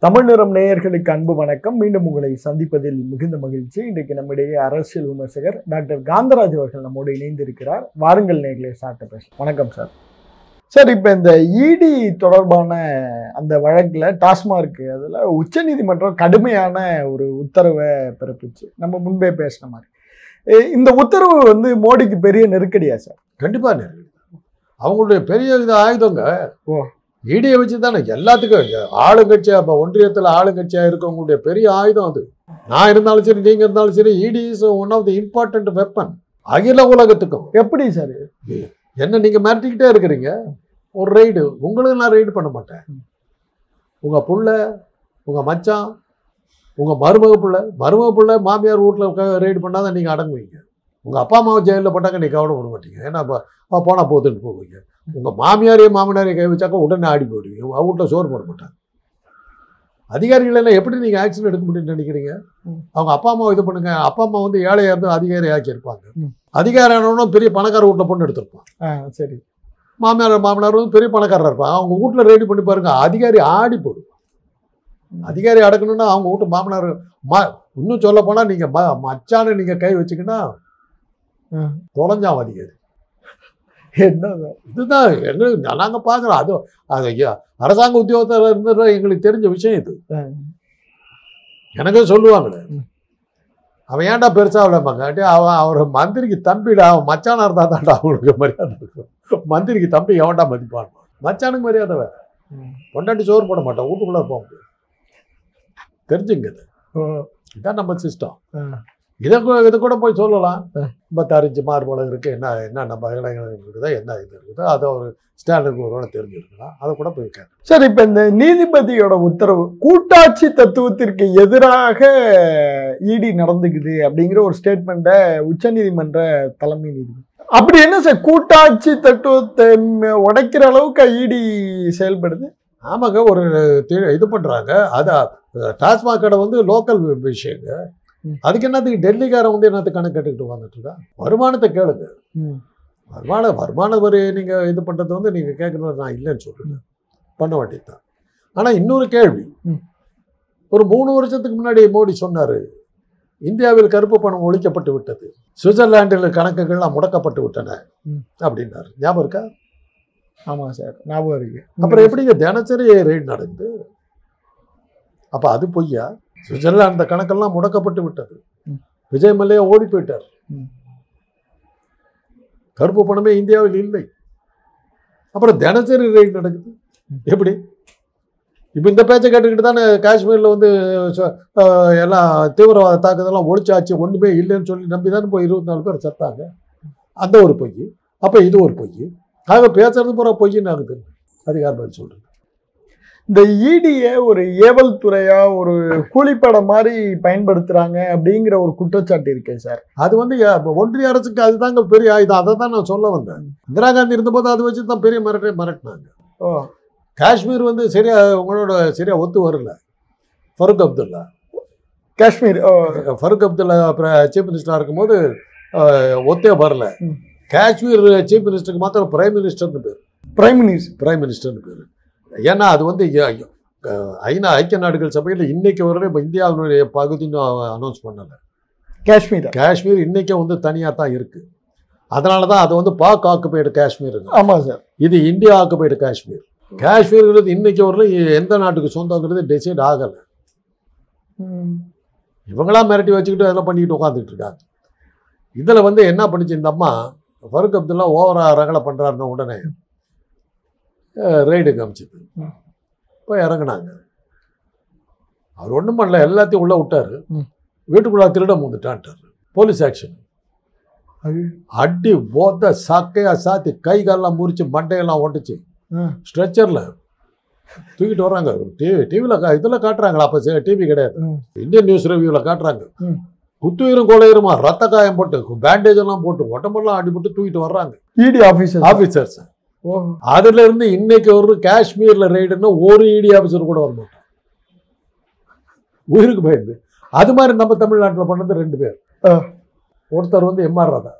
தமிழ் நிறம் நேயர்களுக்கு அன்பு வணக்கம். மீண்டும் உங்களை சந்திப்பதில் மிகுந்த மகிழ்ச்சி. இன்றைக்கு நம்மிடையே அரசியல் விமர்சகர் டாக்டர் காந்தராஜ் அவர்கள் நம்மோடு இணைந்திருக்கிறார். வாருங்கள் நேயர்களே, சார்ட்ட பேசலாம். வணக்கம் சார். சார், இப்போ இந்த இடி தொடர்பான அந்த வழக்கில் டாஸ்மார்க் அதில் உச்சநீதிமன்றம் கடுமையான ஒரு உத்தரவை பிறப்பிச்சு, நம்ம முன்பே பேசின மாதிரி இந்த உத்தரவு வந்து மோடிக்கு பெரிய நெருக்கடியா சார்? கண்டிப்பாக நெருக்கடி. அவங்களுடைய பெரிய இது ஆயுதங்க. ஓ, இடியை வச்சு தானே எல்லாத்துக்கும் ஆளுங்கட்சியாக, இப்போ ஒன்றியத்தில் ஆளுங்கட்சியாக இருக்கவங்களுடைய பெரிய ஆயுதம் அது. நான் இருந்தாலும் சரி, நீங்கள் இருந்தாலும் சரி, it is one of the important weapon அகில உலகத்துக்கும். எப்படி சார்? என்ன நீங்கள் மிரட்டிக்கிட்டே இருக்கிறீங்க? ஒரு ரைடு உங்களுக்கு நான் ரைடு பண்ண மாட்டேன். உங்கள் புள்ள, உங்கள் மச்சான், உங்கள் மருமக புள்ள மாமியார் வீட்டில் ரைடு பண்ணாதான் நீங்கள் அடங்குவீங்க. உங்கள் அப்பா அம்மாவை ஜெயிலில் போட்டாங்க, நீங்கள் கவலைப்பட மாட்டீங்க. ஏன்னா இப்போ போனால் போதுன்னு போவீங்க. உங்கள் மாமியாரையும் மாமனாரையும் கை வச்சாக்க உடனே ஆடி போடுவீங்க. உங்கள் வீட்டில் சோறு போட மாட்டாங்க. அதிகாரிகளெல்லாம் எப்படி நீங்கள் ஆக்ஷன் எடுக்க முடியும்னு நினைக்கிறீங்க? அவங்க அப்பா அம்மா இது பண்ணுங்க. அப்பா அம்மா வந்து ஏழையாக இருந்து அதிகாரி ஆக்கியிருப்பாங்க. அதிகாரி ஆனவனும் பெரிய பணக்கார வீட்டில் பொண்ணு எடுத்திருப்பான். சரி. மாமனார் வந்து பெரிய பணக்காரராக இருப்பாங்க. அவங்க வீட்டில் ரெடி பண்ணி பாருங்க, அதிகாரி ஆடி போடுவான். அதிகாரி அடக்கணும்னா அவங்க வீட்டு மாமனார் இன்னும் சொல்ல போனால் நீங்கள் மச்சான நீங்கள் கை வச்சுக்கின்னா தொலைஞ்சான் அதிகாரி. என்ன இதுதான் எங்களுக்கு நாங்கள் பார்க்குறோம். அது அரசாங்க உத்தியோகத்தில் இருந்துற எங்களுக்கு தெரிஞ்ச விஷயம் இது. எனக்கு சொல்லுவாங்களே, அவன் ஏன்டா பெருசாக விளையாமாங்க, அவர் மந்திரிக்கு தம்பிடா, அவன் மச்சானா இருந்தா தான்டா அவங்களுக்கு மரியாதை இருக்கும். மந்திரிக்கு தம்பி எவன்டா மதிப்பான்? மச்சானுக்கு மரியாதை வேறு. பொண்டாட்டி சோறு போட மாட்டான், வீட்டுக்குள்ளே போக முடியாது. தெரிஞ்சுங்க, இதுதான் நம்ம சிஸ்டம். இதை கூட போய் சொல்லலாம். 56 இன்ச்சு மார்பளம் இருக்குது, என்ன நம்ம இருக்குதா, என்ன இது இருக்குதோ அதை ஒரு ஸ்டாண்டர்ட் ஒருவேளை தெரிஞ்சிருக்கலாம். அதை கூட போய் கேட்க. சார், இப்போ இந்த நீதிபதியோட உத்தரவு கூட்டாட்சி தத்துவத்திற்கு எதிராக இடி நடந்துக்குது அப்படிங்கிற ஒரு ஸ்டேட்மெண்ட்டை உச்சநீதிமன்ற தலைமை நீதிபதி, அப்படி என்ன சார் கூட்டாட்சி தத்துவத்தை உடைக்கிற அளவுக்கு இடி செயல்படுது? ஆமாங்க, ஒரு இது பண்ணுறாங்க. அதான் டாஸ்மாக் கடை வந்து லோக்கல் விஷயங்க. அதுக்கு என்னத்துக்கு டெல்லிக்காரன் வந்து என்னத்துக்கு கணக்கு கேட்டுக்கிட்டு வந்துட்டு இருக்கா? வருமானத்தை கேளுங்க. வருமான வரி நீங்கள் இது பண்ணுறது வந்து நீங்கள் கேட்குறது நான் இல்லைன்னு சொல்கிறேன், பண்ண வேண்டியது தான். ஆனால் இன்னொரு கேள்வி, ஒரு 3 வருஷத்துக்கு முன்னாடி மோடி சொன்னார், இந்தியாவில் கருப்பு பணம் ஒழிக்கப்பட்டு விட்டது, சுவிட்சர்லாண்டில் கணக்குகள்லாம் முடக்கப்பட்டு விட்டன அப்படின்னாரு. ஞாபகம் இருக்கா? ஆமாம் சார், ஞாபகம் இருக்கு. அப்புறம் எப்படிங்க தினசரி ரெய்டு நடக்குது? அப்போ அது பொய்யா? சுவிட்சர்லாந்து அந்த கணக்கெல்லாம் முடக்கப்பட்டு விட்டது, விஜய் மல்லையா ஓடி போயிட்டார், கருப்பு பணமே இந்தியாவில் இல்லை. அப்புறம் தினசரி ரெய்டு நடக்குது. எப்படி? இப்போ இந்த பேச்சை கேட்டுக்கிட்டு தானே காஷ்மீரில் வந்து எல்லாம் தீவிரவாத தாக்குதெல்லாம் ஒழிச்சாச்சு, ஒன்றுமே இல்லைன்னு சொல்லி நம்பி தானே போய் 24 பேர் செத்தாங்க. அந்த ஒரு பொய். அப்போ இது ஒரு பொய். ஆக பேசுறது பூரா பொய்ன்னு ஆகுது. அதிகார பதில் சொல்கிறது. இந்த இடியை ஒரு ஏவல் துறையா, ஒரு கூலிப்படை மாதிரி பயன்படுத்துறாங்க அப்படிங்கிற ஒரு குற்றச்சாட்டு இருக்கே சார். அது வந்து ஒன்றிய அரசுக்கு அதுதாங்க பெரிய ஆயுதம். அதை தான் நான் சொல்ல வந்தேன். இந்திரா காந்தி இருந்தபோது அதை வச்சு தான் பெரிய மிரட்டினாங்க. காஷ்மீர் வந்து உங்களோட சரியா ஒத்து வரல. ஃபருக் அப்துல்லா அப்புறம் சீஃப் மினிஸ்டராக இருக்கும்போது ஒத்தே வரல. காஷ்மீர் சீஃப் மினிஸ்டருக்கு மாத்திரம் பிரைம் மினிஸ்டர்னு பேர். பிரைம் மினிஸ்டர்னு பேர். ஏன்னா அது வந்து ஐக்கிய நாடுகள் சபையில் இன்னைக்கு வரவே இப்போ இந்தியாவுடைய பகுதின்னு அனௌன்ஸ் பண்ணலை. காஷ்மீர் இன்னைக்கு வந்து தனியாக தான் இருக்குது. அதனால தான் அது வந்து பாக் ஆக்குபைடு காஷ்மீர். ஆமாம் சார், இது இந்தியா ஆக்குபைடு காஷ்மீர். காஷ்மீர்ங்கிறது இன்னைக்கு வரல எந்த நாட்டுக்கு சொந்தங்கிறது டிசைட் ஆகலை. இவங்களாம் மிரட்டி வச்சுக்கிட்டு அதெல்லாம் பண்ணிக்கிட்டு உட்காந்துக்கிட்டு இருக்காங்க. இதில் வந்து என்ன பண்ணிச்சு இந்த அம்மா, ஃபருக் அப்துல்லா ஓவராக ரகலை பண்ணுறாருன்னு உடனே ரைடு காமிச்சிது. போய் இறங்கினாங்க. அவர் ஒன்றும் பண்ணல, எல்லாத்தையும் உள்ளே விட்டார். வீட்டுக்குள்ளே திருட வந்துட்டான்ட்டார். Police action. அடி போத்த சாக்கையா சாத்தி கை காலெல்லாம் முறிச்சு மண்டையெல்லாம் ஓட்டுச்சு. ஸ்ட்ரெச்சரில் தூக்கிட்டு வர்றாங்க. டிவியில் இதில் காட்டுறாங்களா? அப்போ டிவி கிடையாது, இந்தியன் நியூஸ் ரிவ்யூவில் காட்டுறாங்க. குத்துயிரும் கொலையுமா, ரத்த காயம் போட்டு, பேண்டேஜ் எல்லாம் போட்டு, உடம்பெல்லாம் அடிபட்டு தூக்கிட்டு வர்றாங்க இடி ஆஃபீஸர்ஸ். அதுல இருந்து இன்னைக்கு ஒரு காஷ்மீர்ல ரெய்டுன்னா ஒரு இடி ஆஃபீஸர் கூட வர மாட்டான், உயிருக்கு பயந்து. அது மாதிரி நம்ம தமிழ்நாட்டில் பண்ணது 2 பேர். ஒருத்தர் வந்து எம்ஆர் ராதா,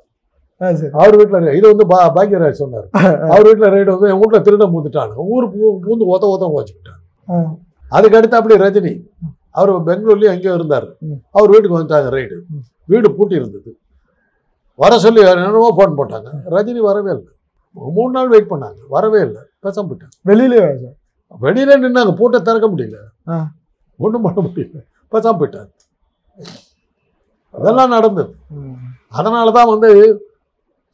அவர் வீட்டில் இது வந்து பாக்யராஜ் சொன்னார். அவர் வீட்டில் ரைடு வந்து என் வீட்டில் திருட பூந்துட்டாங்க. ஊருக்கு பூந்து ஒத்த வச்சுக்கிட்டாங்க. அதுக்கு அடுத்து அப்படி ரஜினி அவர் பெங்களூர்லேயும் எங்கேயோ இருந்தார். அவர் வீட்டுக்கு வந்துட்டாங்க ரைடு. வீடு பூட்டி இருந்தது. வர சொல்லி என்னென்னமோ ஃபோன் போட்டாங்க. ரஜினி வரவே இல்லை. 3 நாள் வெயிட் பண்ணாங்க, வரவே இல்லை. பேசாம போயிட்டாங்க. வெளியில நின்னாங்க, பூட்டை திறக்க முடியல, ஒன்றும் பண்ண முடியல, பேசாம போயிட்டாங்க. அதெல்லாம் நடந்தது. அதனால தான் வந்து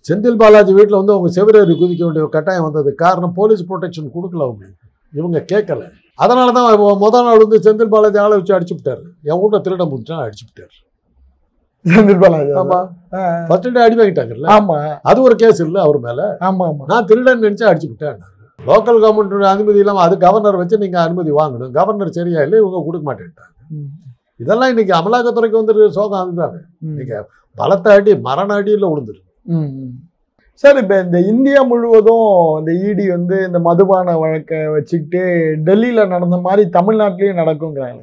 செந்தில் பாலாஜி வீட்டில் வந்து அவங்க செவிரேறி குதிக்க வேண்டிய கட்டாயம் வந்தது. காரணம் போலீஸ் ப்ரொடெக்ஷன் கொடுக்கல அவங்களுக்கு, இவங்க கேட்கல. அதனால தான் முதல் நாள் வந்து செந்தில் பாலாஜி ஆளை வச்சு அடிச்சு விட்டாரு. என் வீட்டை திருட முடிச்சா அடிச்சு விட்டாரு செந்தில் பாலாஜி. ஆமா, ஃபர்ஸ்ட் டே அடி வாங்கிட்டாங்கல்ல. ஆமா, அது ஒரு கேஸ் இல்லை அவர் மேல. ஆமா ஆமா, நான் திருடன் நினைச்சா அடிச்சு விட்டேன். லோக்கல் கவர்மெண்ட் அனுமதி இல்லாமல் அது கவர்னர் வச்சு நீங்க அனுமதி வாங்கணும். கவர்னர் சரியா இல்லை, இவங்க கொடுக்க மாட்டேன்ட்டாங்க. இதெல்லாம் இன்னைக்கு அமலாக்கத்துறைக்கு வந்து சோகம் அதுதானே. இன்னைக்கு பலத்த அடி மரண அடியில் விழுந்துருக்கு. சார், இப்போ இந்த இந்தியா முழுவதும் இந்த இடி வந்து இந்த மதுபான வழக்கை வச்சுக்கிட்டு டெல்லியில் நடந்த மாதிரி தமிழ்நாட்டிலையும் நடக்குங்கிறாங்க.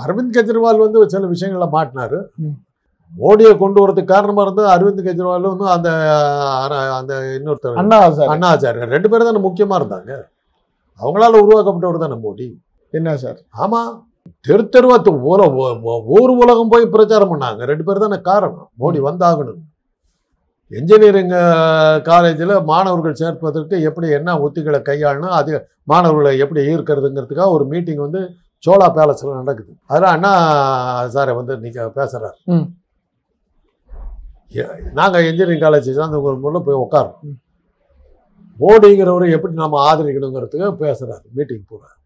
அரவிந்த் கெஜ்ரிவால் வந்து சில விஷயங்கள மாட்டினாரு. மோடியை கொண்டு வரதுக்கு காரணமாக இருந்தது அரவிந்த் கெஜ்ரிவால் வந்து அந்த அந்த இன்னொருத்தர் அண்ணா ஹசாரே 2 பேரும் தானே முக்கியமாக இருந்தாங்க. அவங்களால உருவாக்கப்பட்டவர் தானே மோடி. என்ன சார்? ஆமாம், தெரு தெருவாத்து ஊர் உலகம் போய் பிரச்சாரம் பண்ணாங்க. 2 பேர் தானே காரணம் மோடி வந்தாகணும். என்ஜினியரிங் காலேஜில் மாணவர்கள் சேர்ப்பதற்கு எப்படி என்ன உத்திகளை கையாளணும், அது மாணவர்களை எப்படி ஈர்க்கிறதுங்கிறதுக்காக ஒரு மீட்டிங் வந்து சோலா பேலஸில் நடக்குது. அதில் அண்ணா சாரை வந்து நீங்கள் பேசுகிறார். நாங்கள் இன்ஜினியரிங் காலேஜ் சார்ந்த முறையில் போய் உட்காரோம். மோடிங்கிறவரை எப்படி நம்ம ஆதரிக்கணுங்கிறதுக்கு பேசுகிறார். மீட்டிங் போகிறார்.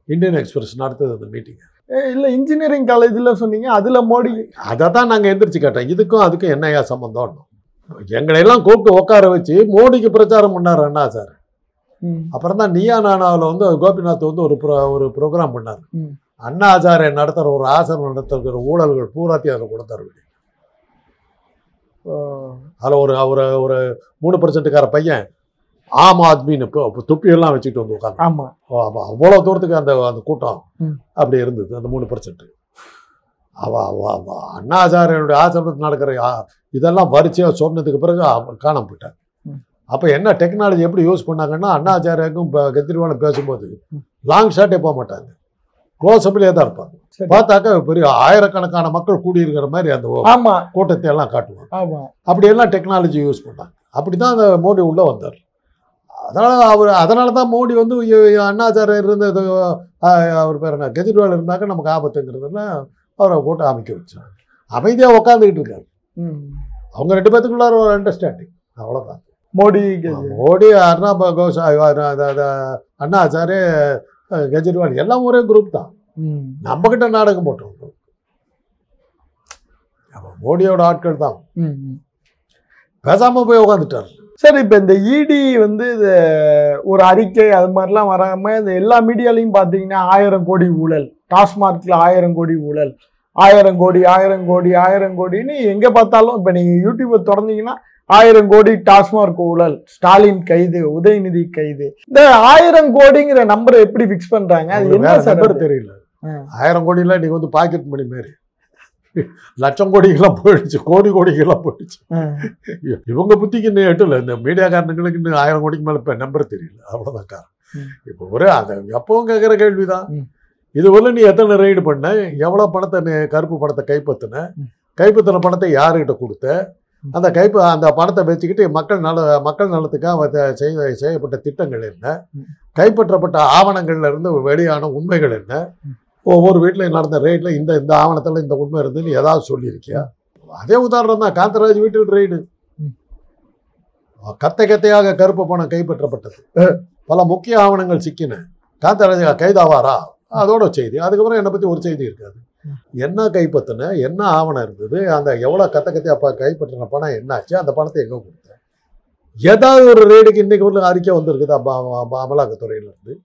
இந்தியன் எக்ஸ்பிரஸ் நடத்துது அந்த மீட்டிங். இல்லை, இன்ஜினியரிங் காலேஜில் சொன்னீங்க, அதில் மோடி. அதை தான் நாங்கள் எந்திரிச்சு கேட்டோம், இதுக்கும் அதுக்கும் என்னையா சம்பந்தம். எங்களையெல்லாம் கூப்பிட்டு உட்கார வச்சு மோடிக்கு பிரச்சாரம் பண்ணார் அண்ணா சார். அப்புறம் தான் நீயா நானாவில் வந்து கோபிநாத் வந்து ஒரு ப்ரோக்ராம் பண்ணார். அண்ணா ஹசாரே நடத்துகிற ஒரு ஆசிரமம் நடத்துகிற ஊழல்கள் பூராத்தையும் அதில் கொடுத்தாரு. அதில் ஒரு 3% பையன் ஆம் ஆத்மின்னு துப்பியெல்லாம் வச்சுக்கிட்டு வந்து உட்காந்து. ஆமாம், அவ்வளோ தூரத்துக்கு அந்த கூட்டம் அப்படி இருந்தது. அந்த 3% அண்ணா ஹசாரேனுடைய ஆசிரமத்தில் நடக்கிற இதெல்லாம் வரிசையாக சொன்னதுக்கு பிறகு காணாம போயிட்டாங்க. அப்போ என்ன டெக்னாலஜி எப்படி யூஸ் பண்ணாங்கன்னா, அண்ணா ஹசாரேக்கும் கெஜ்ரிவாலும் பேசும்போது லாங் ஷாட்டே போக மாட்டாங்க, க்ளோஸ் அப்லேயே தான் இருப்பாங்க. பார்த்தாக்கா பெரிய ஆயிரக்கணக்கான மக்கள் கூடியிருக்கிற மாதிரி அந்த கூட்டத்தை எல்லாம் காட்டுவாங்க. அப்படியெல்லாம் டெக்னாலஜி யூஸ் பண்ணாங்க. அப்படி தான் அந்த மோடி உள்ளே வந்தார். அதனால தான் மோடி வந்து அண்ணா ஹசாரே இருந்தது, அவர் பேர் என்ன, கெஜ்ரிவால் இருந்தாக்க நமக்கு ஆபத்துங்கிறதுலாம் அவரை போட்டு அமைக்க வச்சாங்க. அமைதியாக உட்காந்துக்கிட்டு இருக்காரு. அவங்க 2 பேத்துக்குள்ளார ஒரு அண்டர்ஸ்டாண்டிங், அவ்வளோதான். மோடி அண்ணா ஹசாரே கெஜ்ரிவால் எல்லாம் ஒரே குரூப் தான். நம்மகிட்ட நாடகம் போட்டோம். மோடியோட ஆட்கள் தான். பேசாம போய் உட்காந்துட்டார். சார், இப்போ இந்த இடி வந்து ஒரு அறிக்கை அது மாதிரிலாம் வராமல் இந்த எல்லா மீடியாலையும் பார்த்தீங்கன்னா 1000 கோடி ஊழல், டாஸ்மார்க்கில் 1000 கோடி ஊழல், 1000 கோடி 1000 கோடி 1000 கோடின்னு எங்கே பார்த்தாலும். இப்போ நீங்கள் யூடியூப்பை திறந்தீங்கன்னா 1000 கோடி டாஸ்மார்க் ஊழல், ஸ்டாலின் கைது, உதயநிதி கைது. இந்த 1000 கோடிங்கிற நம்பரை எப்படி ஃபிக்ஸ் பண்ணுறாங்க? அது என்ன சார் தெரியல. 1000 கோடிலாம் நீங்கள் வந்து பாக்கெட் மணி மாரி லட்சம் கோடிக்கெல்லாம் போயிடுச்சு, கோடிக்கெல்லாம் போயிடுச்சு. இவங்க புத்திக்கு இன்னும் எட்டுல. இந்த மீடியாக்காரனுங்களுக்கு இன்னும் 1000 கோடிக்கு மேலே இப்போ நம்பர் தெரியல, அவ்வளோதான் காரணம். இப்போ ஒரே அதை எப்பவும் கேட்குற கேள்விதான். இதுவரை நீ எத்தனை ரைடு பண்ண, எவ்வளோ பணத்தை கருப்பு பணத்தை கைப்பற்றின பணத்தை யாருக்கிட்ட கொடுத்த, அந்த பணத்தை வச்சுக்கிட்டு மக்கள் நலத்துக்காக செய்யப்பட்ட திட்டங்கள் என்ன, கைப்பற்றப்பட்ட ஆவணங்கள்ல இருந்து வெளியான உண்மைகள் என்ன, ஒவ்வொரு வீட்டிலையும் நடந்த ரெய்டில் இந்த ஆவணத்தில் இந்த உண்மை இருந்துன்னு ஏதாவது சொல்லியிருக்கியா? அதே உதாரணம் தான் காந்தராஜ் வீட்டில் ரெய்டு. கத்தையாக கருப்பு பணம் கைப்பற்றப்பட்டது, பல முக்கிய ஆவணங்கள் சிக்கின. காந்தராஜ் கைதாவாரா அதோட செய்தி. அதுக்கப்புறம் என்னை பற்றி ஒரு செய்தி இருக்காது. என்ன கைப்பற்றின, என்ன ஆவணம் இருந்தது, அந்த எவ்வளோ கத்தையாக கைப்பற்றின பணம் என்னாச்சு, அந்த பணத்தை எங்கே கொடுத்தேன், ஏதாவது ஒரு ரெய்டுக்கு இன்றைக்கு ஒரு அறிக்கை வந்திருக்குது அமலாக்கத்துறையிலேருந்து?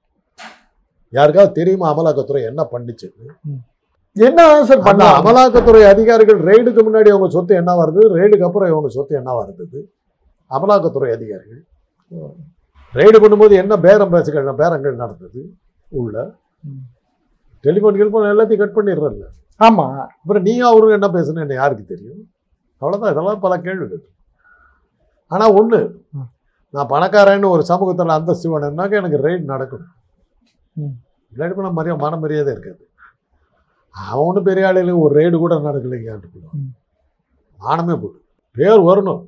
யாருக்காவது தெரியுமா அமலாக்கத்துறை என்ன பண்ணிச்சுன்னு? என்ன சார் பண்ண அமலாக்கத்துறை அதிகாரிகள் ரெய்டுக்கு முன்னாடி அவங்க சொத்து என்ன வருது, ரெய்டுக்கு அப்புறம் இவங்க சொத்து என்ன வருது? அமலாக்கத்துறை அதிகாரிகள் ரெய்டு பண்ணும்போது என்ன பேரங்கள் நடந்தது, உள்ள டெலிஃபோன் எல்லாத்தையும் கட் பண்ணிடுறல. ஆமா, அப்புறம் நீ அவரும் என்ன பேசுன்னு என்ன யாருக்கு தெரியும்? அவ்வளோதான். இதெல்லாம் பல கேள்விகள். ஆனால் ஒன்று, நான் பணக்காரன்னு ஒரு சமூகத்தில் அந்தஸ்து வேணும்னாக்க எனக்கு ரெய்டு நடக்கணும். இல்லாட்டி போனால் மான மரியாதை இருக்காது. அவனு பெரிய ஆளுல ஒரு ரெய்டு கூட நடக்கலைங்க. மானமே போடும். பேர் வரணும்.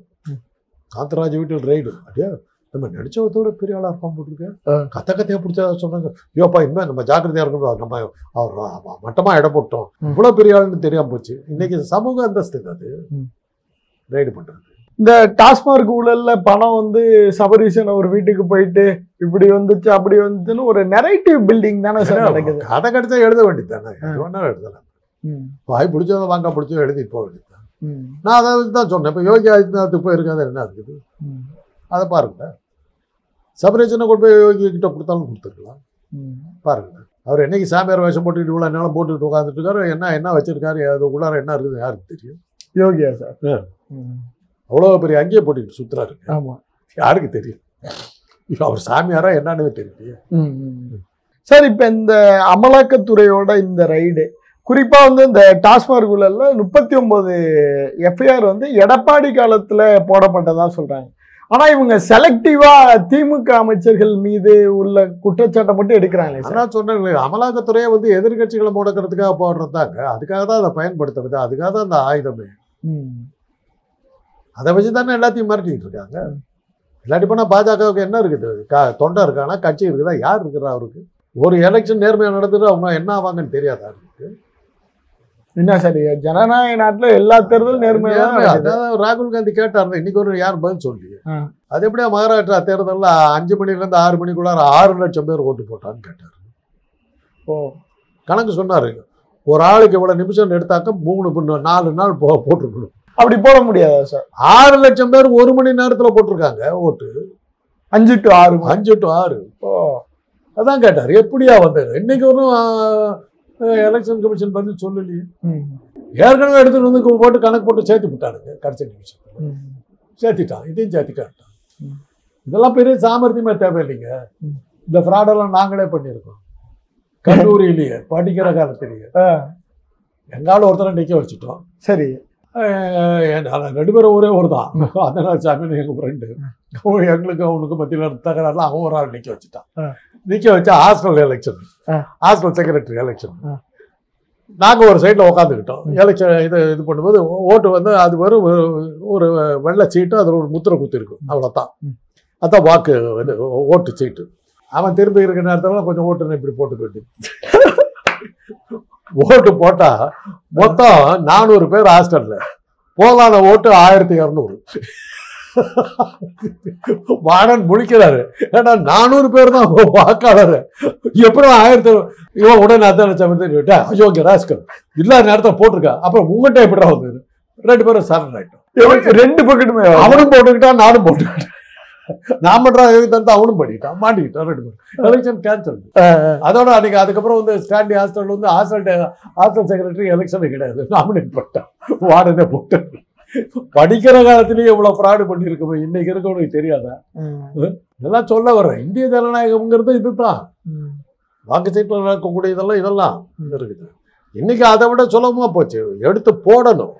காந்தராஜ் வீட்டில் ரெய்டு. அப்படியே நம்ம நடிச்சவத்தோட பெரிய ஆளாக இருப்பான் போட்டிருக்கேன். கத்தையாக பிடிச்சா சொன்னாங்க. ஐயோப்பா இனிமேல் நம்ம ஜாக்கிரதையாக இருக்கணும். நம்ம அவர் மட்டமாக இடம் போட்டோம். இவ்வளோ பெரிய ஆளுன்னு தெரியாமல் போச்சு. இன்னைக்கு சமூக அந்தஸ்து அது ரெய்டு பண்ணுறது. இந்த டாஸ்மார்க் ஊழல்ல பணம் வந்து சபரீஷன் ஒரு வீட்டுக்கு போயிட்டு இப்படி வந்துச்சு அப்படி வந்துச்சுன்னு ஒரு நெரேட்டிவ் பில்டிங் தானே சார் நடக்குது. கதை கிடைச்சா எழுத வேண்டியது தானே. வேணாலும் எழுதலாம். வாய் பிடிச்சதை வாங்க பிடிச்சோ எழுதிட்டு போக வேண்டியது தான். நான் அதை தான் சொன்னேன். இப்போ யோகி ஆதித்யநாத்துக்கு போயிருக்காது என்ன இருக்குது அதை பாருங்க. சபரீஷனை கொண்டு போய் யோகி கிட்ட கொடுத்தாலும் கொடுத்துருக்கலாம். பாருங்க அவர் என்னைக்கு சாமியார் வேஷம் போட்டுக்கிட்டு இவ்வளோ நேரம் போட்டுக்கிட்டு உட்காந்துட்டு இருக்காரு. என்ன வச்சிருக்காரு அது உள்ளார என்ன இருக்குது யாருக்கு தெரியும். யோகியா சார் அவ்வளோ பெரிய அங்கேயே போட்டுக்கிட்டு சுற்றுறாரு. ஆமாம் யாருக்கு தெரியும் அவர் சாமியாரா என்னன்னு தெரியலையே. சார் இப்போ இந்த அமலாக்கத்துறையோட இந்த ரைடு குறிப்பா வந்து இந்த டாஸ்மார்க் ஊழல்ல 39 எஃப்ஐஆர் வந்து எடப்பாடி காலத்துல போடப்பட்டதா சொல்றாங்க. ஆனா இவங்க செலக்டிவா திமுக அமைச்சர்கள் மீது உள்ள குற்றச்சாட்டை மட்டும் எடுக்கிறாங்க. நான் சொன்னேன் அமலாக்கத்துறையை வந்து எதிர்கட்சிகளை முடக்கிறதுக்காக போடுறதாங்க. அதுக்காக தான் அதை பயன்படுத்துறது. அதுக்காக தான் அந்த ஆயுதமே. அதை வச்சு தானே எல்லாத்தையும் மிரட்டிட்டு இருக்காங்க. இல்லாட்டி போனால் பாஜகவுக்கு என்ன இருக்குது? தொண்டை இருக்கானா கட்சி இருக்குதா யார் இருக்கிறா? அவருக்கு ஒரு எலெக்ஷன் நேர்மையாக நடந்துட்டு அவங்க என்ன ஆவாங்கன்னு தெரியாதா? அவருக்கு என்ன சரி ஜனநாயக நாட்டுல எல்லா தேர்தலும் நேர்மையாக. ராகுல் காந்தி கேட்டார் இன்னைக்கு ஒரு யார் பதில் சொல்லி. அது எப்படியா மகாராஷ்டிரா தேர்தலில் 5 மணிலேருந்து 6 மணிக்குள்ளார 6 லட்சம் பேர் ஓட்டு போட்டான்னு கேட்டார். கணக்கு சொன்னாரு. ஒரு ஆளுக்கு இவ்வளவு நிமிஷம் எடுத்தாக்க 4 நாள் போட்டிருக்கணும். அப்படி போட முடியாதா சார்? 6 லட்சம் பேர் 1 மணி நேரத்துல போட்டிருக்காங்க ஓட்டு. 5 to 6. 5 to 6. அதான் கேட்டார் எப்படியா வந்தது. இன்னைக்கு ஒன்றும் எலெக்ஷன் கமிஷன் பதில் சொல்லலையே. ஏற்கனவே எடுத்துட்டு வந்து போட்டு கணக்கு போட்டு சேர்த்து விட்டானுங்க. கடைசி நிமிஷம் சேர்த்திட்டான். இதையும் சேர்த்து காட்டான். இதெல்லாம் பெரிய சாமர்த்தியமே தேவையில்லைங்க. இந்த ஃப்ராடெல்லாம் நாங்களே பண்ணியிருக்கோம். கல்லூரியிலேயே படிக்கிற காலத்திலேயே எங்கால ஒருத்தரை நிற்க வச்சுட்டோம். சரி 2 பேரும் ஒரே ஒரு தான். அதனால சாமி எங்கள் ஃப்ரெண்டு எங்களுக்கு அவனுக்கு மத்தியில் தகராறுல அவன் ஒரு ஆள் நிற்க வச்சுட்டான். நிற்க வச்சா hostel election, hostel secretary election. நாங்கள் ஒரு சைடில் உட்காந்துக்கிட்டோம். எலெக்ஷன் இது பண்ணும்போது ஓட்டு வந்து அது வெறும் ஒரு வெள்ளை சீட்டு அதில் ஒரு முத்திரை குத்திருக்கும். அவ்வளோதான். அதான் வாக்கு ஓட்டு சீட்டு. அவன் திரும்பி இருக்கிற நேரத்தில் கொஞ்சம் ஓட்டுன்னு இப்படி போட்டுக்கிட்டு ஓட்டு போட்டா மொத்தம் 400 பேர் ஹாஸ்டல்ல. போதான ஓட்டு 1200. வார்டன் முழிக்கிறாரு. ஏன்னா 400 பேர் தான் வாக்காளர். எப்படி 1000 இவன் உடனே அதான் அயோக்கிய ராஸ்கல் இல்லாத நேரத்தில் போட்டிருக்கா. அப்புறம் உங்கள்கிட்ட எப்படி வந்து 2 பேரும் சரண் ஆயிட்டோம். 2 பக்கத்துமே அவனும் போட்டுக்கிட்டான் நானும் போட்டுக்கிட்டேன். நான் பண்ற அவனும் பண்ணிட்டான் மாட்டிக்கிட்டான். 2 பேரும் எலெக்ஷன் கேன்சல். அதோட அன்னைக்கு அதுக்கப்புறம் வந்து ஸ்டாண்டி ஹாஸ்டல் வந்து ஹாஸ்டல் செக்ரட்டரி எலெக்ஷன் கிடையாது. நாமினேட் பண்ணிட்டான். வார்டனே போட்டு படிக்கிற காலத்திலேயே இவ்வளவு ஃப்ராடு பண்ணிருக்கோம். இன்னைக்கு இருக்கவனுக்கு தெரியாதா? இதெல்லாம் சொல்ல வர்றேன். இந்திய ஜனநாயகம்ங்கிறது இதுதான். வாக்கு சீட்டில் நடக்கக்கூடிய இதெல்லாம் இருக்குது. இன்னைக்கு அதை விட சுலபமா போச்சு. எடுத்து போடணும்.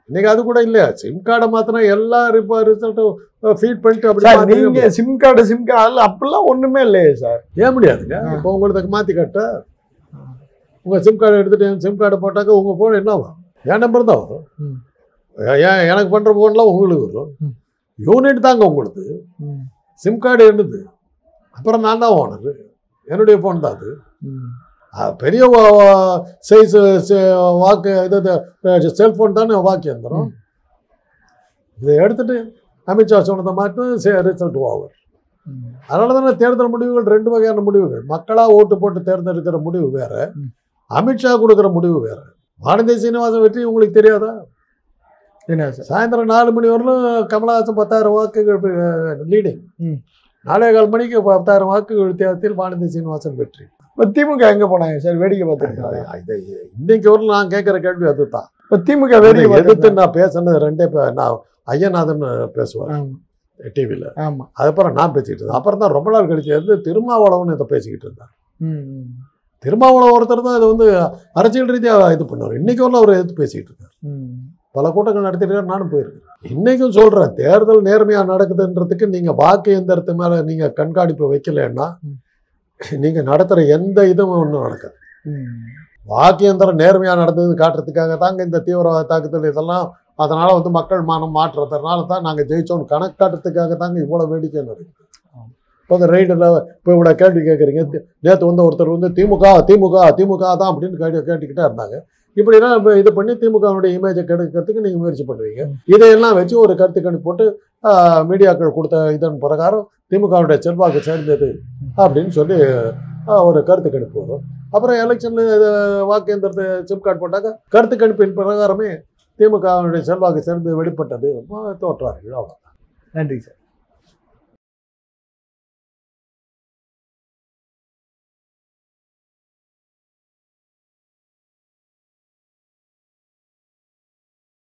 இன்னைக்கு அது கூட இல்லையா? சிம் கார்டை மாத்தினா எல்லா ரிசல்ட்டும் ஃபீட் பண்ணிட்டு அப்படி நீங்க சிம் கார்டு அப்படிலாம் ஒண்ணுமே இல்லையே சார். ஏன் முடியாதுங்க? இப்போ உங்களுக்கு மாத்தி காட்ட உங்க சிம் கார்டு எடுத்துட்டு சிம் கார்டை போட்டாக்க உங்க போன் என்ன வரும்? என் நம்பர் தான் வரும். ஏன் எனக்கு பண்ற போன்லாம் உங்களுக்கு வரும். யூனிட் தாங்க உங்களுக்கு. சிம் கார்டு என்னது? அப்புறம் நான் தான் ஓனர். என்னுடைய போன் தான் அது. பெரிய சைஸ் வாக்கு இது செல்ஃபோன் தானே வாக்கு எந்திரம். இதை எடுத்துட்டு அமித்ஷா சொன்னதை மாட்டு ரிசல்ட் ஓவர். அதனால தானே தேர்தல் முடிவுகள் 2 வகையான முடிவுகள். மக்களாக ஓட்டு போட்டு தேர்ந்தெடுக்கிற முடிவு வேற, அமித்ஷா கொடுக்குற முடிவு வேற. வானதி சீனிவாசன் வெற்றி உங்களுக்கு தெரியாதா? என்ன சார் சாயந்தரம் 4 மணி வரலும் கமலஹாசன் 10,000 வாக்குகள் லீடிங். 4:15 மணிக்கு 10,000 வாக்குகள் வித்தியாசத்தில் வானதி சீனிவாசன் வெற்றி. இப்போ திமுக எங்க போனாங்க சார்? வேடிக்கை பார்த்துருக்காங்க. இன்னைக்கு வரலும் நான் கேட்குற கேள்வி அதுதான். இப்போ திமுக வேடிக்கை எதிர்த்து நான் பேசுனது 2 நான் ஐயநாதன் பேசுவார் டிவியில். ஆமாம். அதுக்கப்புறம் நான் பேசிக்கிட்டு இருந்தேன். அப்புறம் தான் ரொம்ப நாள் கழிச்சு வந்து திருமாவளவன் இதை பேசிக்கிட்டு இருந்தார். திருமாவளவன் ஒருத்தர் தான் இதை வந்து அரசியல் ரீதியாக இது பண்ணுவார். இன்னைக்கு வரலும் அவர் எதிர்த்து பேசிக்கிட்டு இருக்கார். பல கூட்டங்கள் நடத்திட்டு நானும் போயிருக்கேன். இன்னைக்கும் சொல்கிறேன், தேர்தல் நேர்மையாக நடக்குதுன்றதுக்கு நீங்கள் வாக்கு எந்திரத்து மேலே நீங்கள் கண்காணிப்பு வைக்கலைன்னா நீங்கள் நடத்துகிற எந்த இதுவும் ஒன்றும் நடக்காது. ம். வாக்கியந்திரம் நேர்மையாக நடந்ததுன்னு காட்டுறதுக்காக தாங்க இந்த தீவிரவாத தாக்குதல் இதெல்லாம், அதனால் வந்து மக்கள் மனம் மாற்றுறதுனால தான் நாங்கள் ஜெயிச்சோன்னு கணக்கு காட்டுறதுக்காக தாங்க இவ்வளோ வேடிக்கை நடக்குது. இப்போ இந்த ரைடில் இப்போ இவ்வளோ கேள்வி கேட்குறீங்க. நேற்று வந்து ஒருத்தர் வந்து திமுக திமுக திமுக தான் அப்படின்னு கேட்டுக்கிட்டே இருந்தாங்க. இப்படின்னா இப்போ இது பண்ணி திமுகவுடைய இமேஜை கெடுக்கிறதுக்கு நீங்கள் முயற்சி பண்ணுவீங்க. இதையெல்லாம் வச்சு ஒரு கருத்து கணிப்பு போட்டு மீடியாக்கள் கொடுத்த இதன் பிரகாரம் திமுகவுடைய செல்வாக்கு சேர்ந்தது அப்படின்னு சொல்லி ஒரு கருத்து கணிப்பு வரும். அப்புறம் எலெக்ஷனில் வாக்கு எந்திரத்தை சிம் கார்டு போட்டாக்க கருத்து கணிப்பின் பிரகாரமே திமுகவுடைய செல்வாக்கு சேர்ந்து வெளிப்பட்டது தோற்றார்கள். அவ்வளோ. நன்றி சார்.